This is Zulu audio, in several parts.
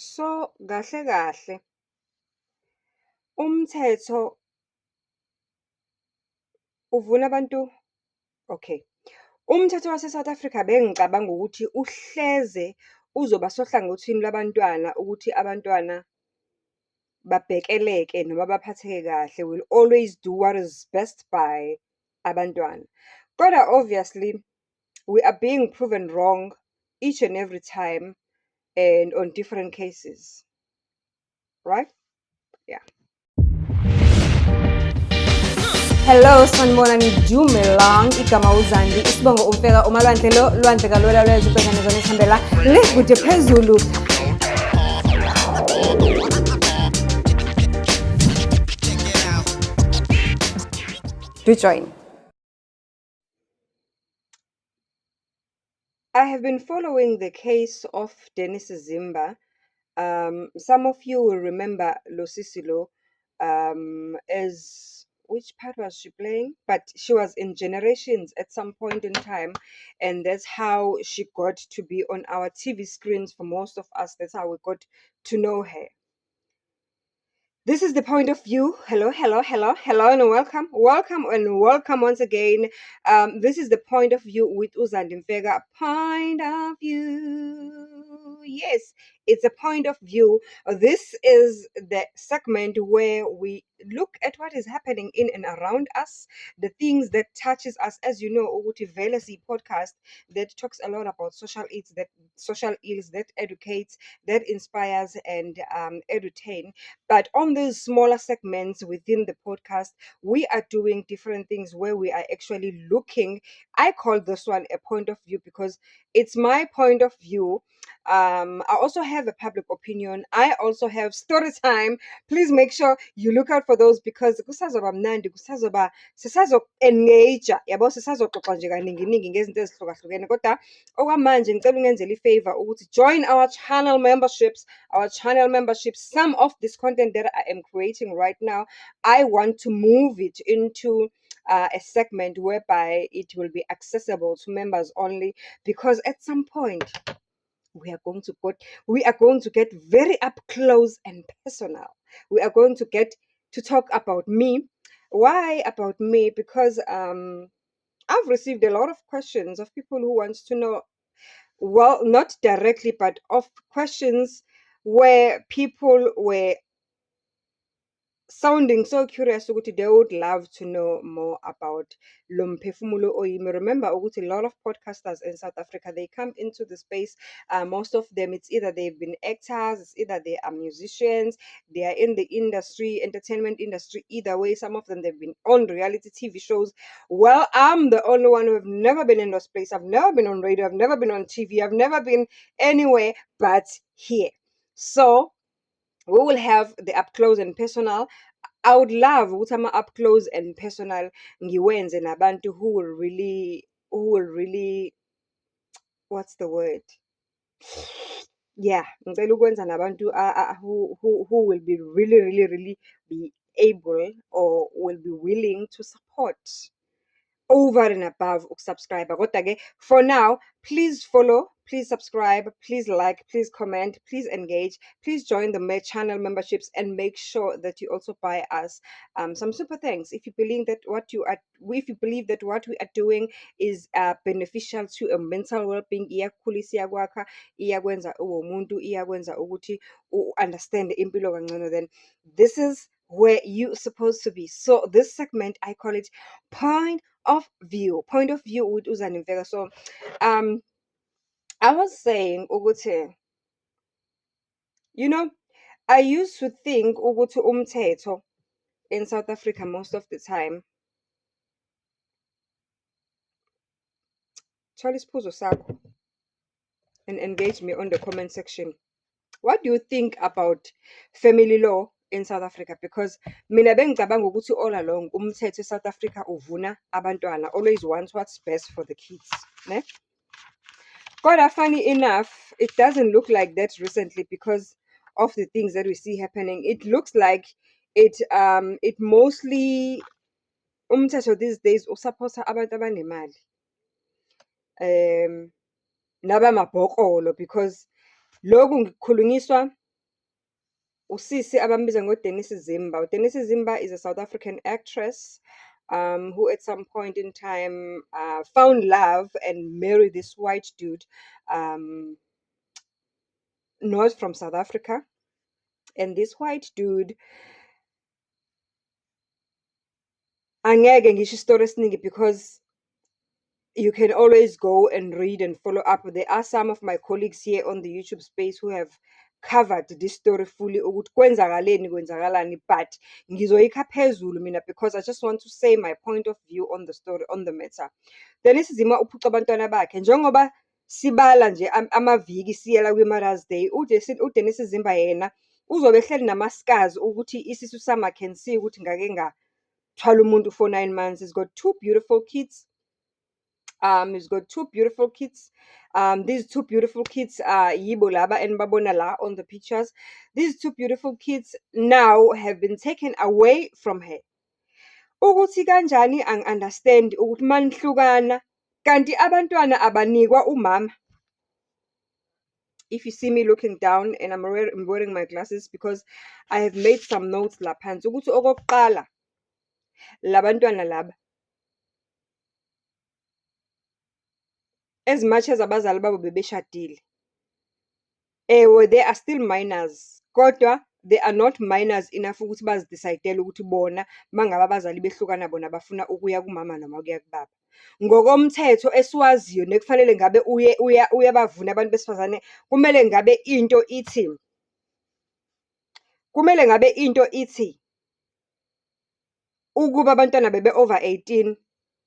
So kahle kahle umthetho uvuna abantu. Okay. Umthetho wase-South Africa bengicabanga ukuthi uhleze uzoba sohlangothini labantwana ukuthi abantwana babhekeleke noma baphatheke kahle, will always do what is best by abantwana. Kodwa obviously we are being proven wrong each and every time and on different cases. Right? Yeah. Hello, sanibonani Dumelang, igama uZandi, isibongo umfeka umalwandle lo lwandle kalwela lwezibhekane zona sihambela le kude phezulu. Do join. I have been following the case of Dennis Zimba. Some of you will remember Losisilo as which part was she playing? But she was in Generations at some point in time, and that's how she got to be on our TV screens for most of us. That's how we got to know her. This is the point of view. Hello, and welcome. Welcome once again. This is the point of view with Uzandi Mfega. Point of view. Yes, it's a point of view. This is the segment where we look at what is happening in and around us, the things that touches us. As you know, Uguti Velesi podcast that talks a lot about social ills that educates, that inspires and edutain. But on these smaller segments within the podcast, we are doing different things where we are actually looking. I call this one a point of view because it's my point of view. I also have a public opinion. I also have story time. Please make sure you look out for those because kusazoba mnandi, sisazo-engage, yabo sisazoxoxa nje kaningi ngezinto ezihlukahlukene. Kodwa okwamanje ngicela ungenzele i-favor ukuthi join our channel memberships. Some of this content that I am creating right now, I want to move it into a segment whereby it will be accessible to members only, because at some point we are going to get very up close and personal. We are going to get to talk about me. Why about me? Because I've received a lot of questions of people who wants to know, well, not directly, but of questions where people were sounding so curious ukuthi they would love to know more about lo mphefumulo oyimi. Remember ukuthi a lot of podcasters in South Africa, they come into the space, most of them, it's either they've been actors, it's either they are musicians, they are in the industry, entertainment industry. Either way, some of them, they've been on reality TV shows. Well, I'm the only one who have never been in those places. I've never been on radio, I've never been on TV, I've never been anywhere but here. So we will have the up close and personal. I would love ukuthi ama-up close and personal ngiwenze nabantu who will really, what's the word? Yeah, ngicela ukwenza nabantu who will be really be able or will be willing to support over and above ukusubscribe. Kodwa-ke, for now, please follow, please subscribe, please like, please comment, please engage, please join the channel memberships, and make sure that you also buy us some super thanks if you believe that what we are doing is beneficial to a mental well-being. Iyakukhulisa, iyakwakha, iyakwenza uwumuntu, iyakwenza ukuthi understand impilo kangcono, then this is where you're supposed to be. So this segment, I call it point of view with Uzani Mfeka. So I was saying ukuthi, I used to think ukuthi umthetho in South Africa most of the time, Charlie Spuzo Sako, and engage me on the comment section. What do you think about family law in South Africa? Because mina bengicabanga ukuthi all along umthetho South Africa uvuna abantwana, always wants what's best for the kids, ne? But funny enough, it doesn't look like that recently because of the things that we see happening. It looks like it mostly umthetho these days usupporta abantu abanemali. Nabamabhokolo, because lokhu ngikhulunyiswa usisi abambiza ngoDenis Zimba. uDenis Zimba is a South African actress who at some point in time found love and married this white dude, um, not from South Africa. And this white dude, angeke ngisho isitori esiningi because you can always go and read and follow up. There are some of my colleagues here on the YouTube space who have covered this story fully ukuthi kwenzakalani, but ngizoyikha phezulu mina because I just want to say my point of view on the story, on the matter. Dennis Zima uphuca abantwana bakhe njengoba sibala nje amaviki siyela kwi-Mother's Day. uDenis Zimba yena uzobe ehleli namaskazi ukuthi isisu samakhe and see ukuthi ngake ngathwala umuntu for 9 months. He's got two beautiful kids. He's got two beautiful kids. These two beautiful kids are Yibo Laba and Babona La on the pictures. These two beautiful kids now have been taken away from her. Ukuthi kanjani understand ukuthi manihlukana kanti abantwana abanikwa umama. If you see me looking down and I'm wearing my glasses because I have made some notes la phansi ukuthi okokuqala labantwana laba, as much as abazali babo bebeshadile, they are still minors, kodwa they are not minors enough ukuthi bazidecide ukuthi bona mangabe abazali behlukana bona bafuna ukuya kumama noma ukuya kubaba. Ngokomthetho esiwaziyo nekufanele ngabe uyabavuna abantu besifazane, kumele ngabe into ithi ukuba abantwana bebe over 18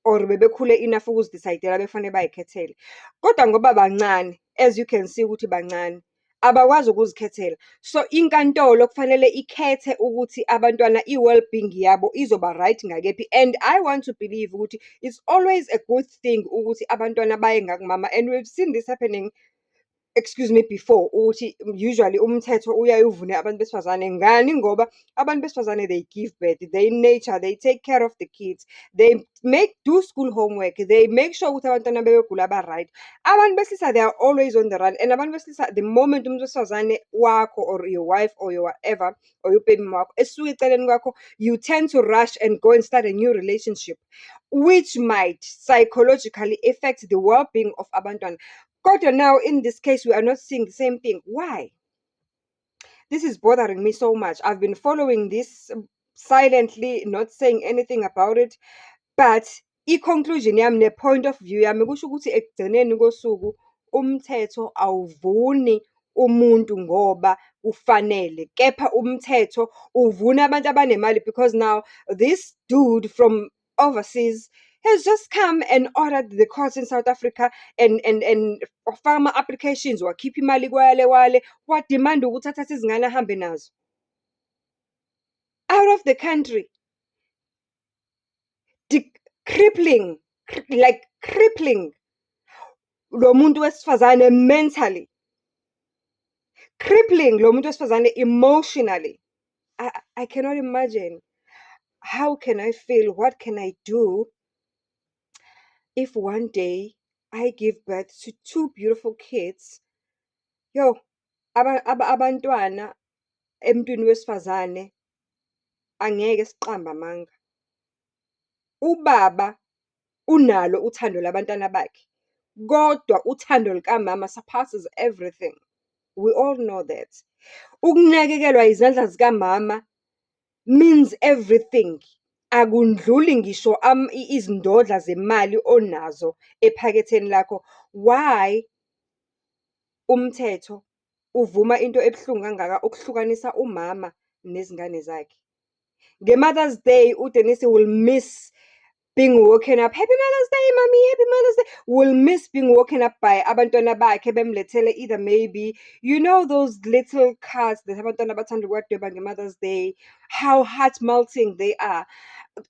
or bebekhule enough ukuzidecidela befanele bayikhethele. Kodwa ngoba bancane, as you can see ukuthi bancane, abakwazi ukuzikhethela. So inkantolo kufanele ikhethe ukuthi abantwana i-well-being yabo izoba right ngakephi. And I want to believe ukuthi it's always a good thing ukuthi abantwana baye ngakumama, and we've seen this happening, excuse me, before ukuthi usually umthetho uyaye uvune abantu besifazane. Ngani? Ngoba abantu besifazane, they give birth, they nature, they take care of the kids, they do school homework, they make sure ukuthi abantwana bebegula ba-right. Abantu besilisa, they are always on the run. And abantu besilisa, the moment umuntu wesifazane wakho or your wife or your whatever or your baby wakho esuka eceleni kwakho, you tend to rush and go and start a new relationship, which might psychologically affect the well-being of abantwana. Kodwa now in this case, we are not seeing the same thing. Why? This is bothering me so much. I've been following this silently, not saying anything about it, but i-conclusion yami ne-point of view yami kusho ukuthi ekugcineni kosuku umthetho awuvuni umuntu ngoba ufanele, kepha umthetho uvuna abantu abanemali, because now this dude from overseas has just come and ordered the courts in South Africa and farmer applications, wakhipha imali kwale wadimanda ukuthi athathe izingane ahambe nazo out of the country. Crippling lo muntu wesifazane mentally, crippling lo muntu wesifazane emotionally. I cannot imagine. How can I feel? What can I do if one day I give birth to two beautiful kids? Yo, abantwana emntwini wesifazane angeke siqamba amanga. Ubaba unalo uthando labantwana bakhe, kodwa uthando likamama surpasses everything. We all know that. Ukunakekelwa izandla zikamama means everything. Akundluli ngisho izindodla zemali onazo ephaketheni lakho. Why umthetho uvuma into ebuhlungu kangaka ukuhlukanisa umama nezingane zakhe? Nge-Mother's Day, uDenis will miss being woken up. Happy Mother's Day, mommy, happy Mother's Day. Will miss being woken up by abantwana bakhe bemlethele either maybe, you know, those little cards that abantwana bathanda ukuwadweba nge-Mother's Day, how heart melting they are.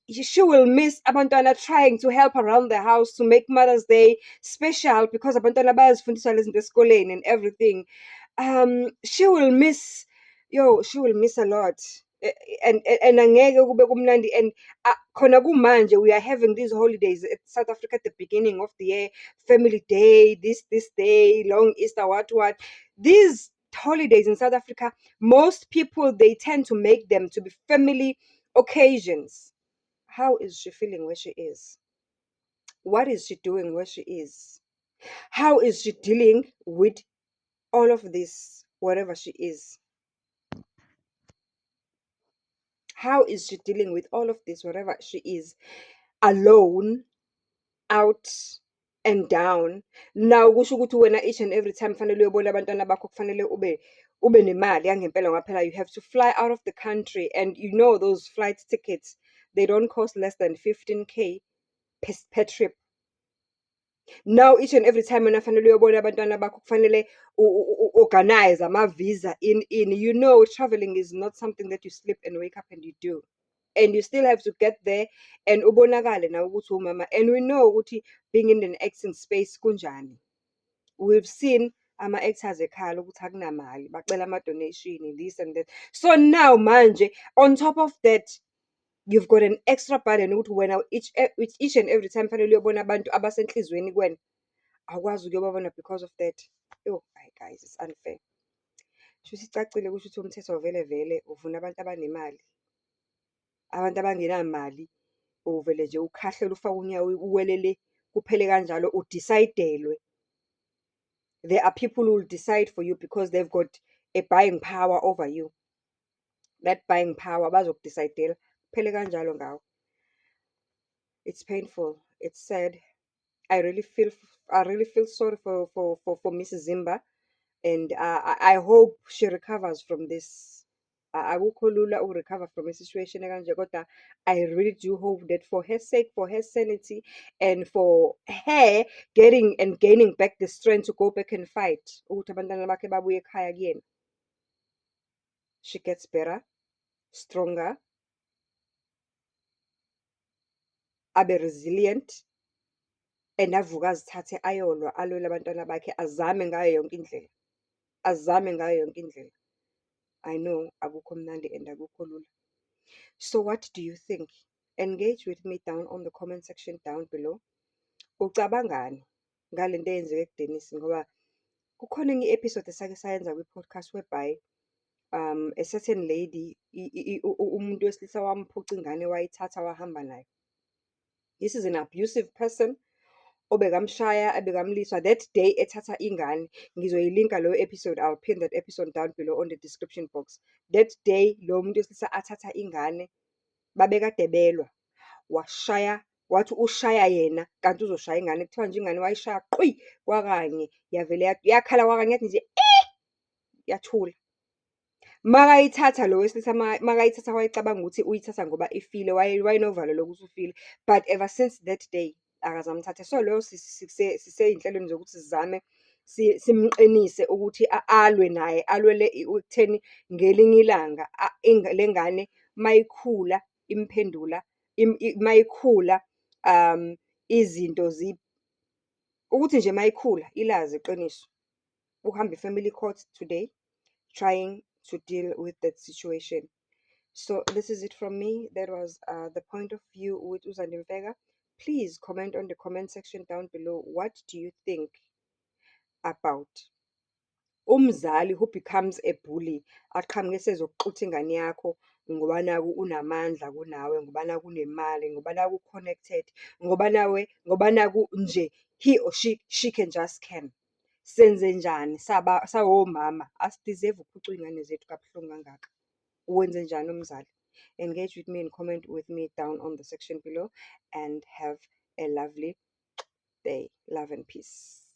She will miss abantwana trying to help around the house to make Mother's Day special because abantwana bayazifundiswa lezi zinto esikoleni and everything. She will miss a lot. And angeke kube kumnandi. And khona kumanje we are having these holidays at South Africa at the beginning of the year, family day, this day, long Easter, what. These holidays in South Africa, most people, they tend to make them to be family occasions. How is she feeling where she is? What is she doing where she is? How is she dealing with all of this, wherever she is? How is she dealing with all of this, wherever she is? Alone, out and down. Now kusho ukuthi wena each and every time fanele uyobona abantwana bakho kufanele ube nemali yangempela ngoba phela you have to fly out of the country, and you know those flight tickets, they don't cost less than 15K per trip. Now each and every time wena fanele uyobona abantwana bakho kufanele organize ama-visa in. You know traveling is not something that you sleep and wake up and you do, and you still have to get there and ubonakale na ukuthi umama. And we know ukuthi being in an acting space kunjani. We've seen ama-actors ekhala ukuthi akunamali, bacela ama-donation, this and that. So now manje, on top of that, you've got an extra burden ukuthi wena each and every time fanele uyobona abantu abasenhlizweni kuwena, akwazi ukuyobabona because of that. Oh, hayi guys, it's unfair. Shuthi icacile kusho ukuthi umthetho vele vele uvuna abantu abanemali. Abantu abangenamali uvele nje ukhahlele ufake unyawo uwelele kuphele kanjalo udecidelwe. There are people who will decide for you because they've got a buying power over you. That buying power bazokudecidela kuphele kanjalo ngawo. It's painful, it's sad. I really feel sorry for Mrs. Zimba, and I hope she recovers from this. Akukho lula recover from a situation ekanje, kodwa I really do hope that for her sake, for her sanity, and for her getting and gaining back the strength to go back and fight, ukuthi abantwana bakhe babuye ekhaya kuyena, she gets better, stronger, abe resilient, and avuka azithathe ayolwa alwele abantwana bakhe, azame ngayo yonke indlela, azame ngayo yonke indlela. I know akukho mnandi and akukho lula. So what do you think? Engage with me down on the comment section down below. Ucabangani ngale nto eyenzeke kuDennis? Ngoba kukhona enye episode esake sayenza kwi-podcast whereby a certain lady, umuntu wesilisa wamphuca ingane wayithatha wahamba nayo. This is an abusive person obekamshaya abekamliswa that day ethatha ingane. Ngizoyilinka leyo episode, I'll pin that episode down below on the description box. That day lo muntu wesilisa athatha ingane, babekade belwa, washaya, wathi ushaya yena kanti uzoshaya ingane. Kuthiwa nje ingane wayishaya qhwi kwakanye, yavele yakhala kwakanye, yathi nje yathula. Makayithatha lo wesilisa, makayithatha wayecabanga ukuthi uyithatha ngoba ifile, wayenovalo lokuthi ufile, but ever since that day akazamthatha. So leyo sisey'nhlelweni zokuthi sizame simqinise ukuthi alwe naye, alwele ekutheni ngelinye ilanga le ngane mayikhula imphendula, mayikhula izinto ukuthi nje mayikhula ilazi iqiniso. Uhambe i-family court today trying to deal with that situation. So this is it from me. That was the point of view with Uzandile Mfeka. Please comment on the comment section down below. What do you think about umzali who becomes a bully, aqhamuke esezokuxutha ingane yakho ngoba naku unamandla kunawe, ngoba naku unemali, ngoba naku connected, ngoba naku nje he or she can just scam. Senze njani sawomama? Asideserve ukuphucwa iy'ngane zethu kabuhlungu kangaka. Wenze njani umzali? Engage with me and comment with me down on the section below, and have a lovely day. Love and peace.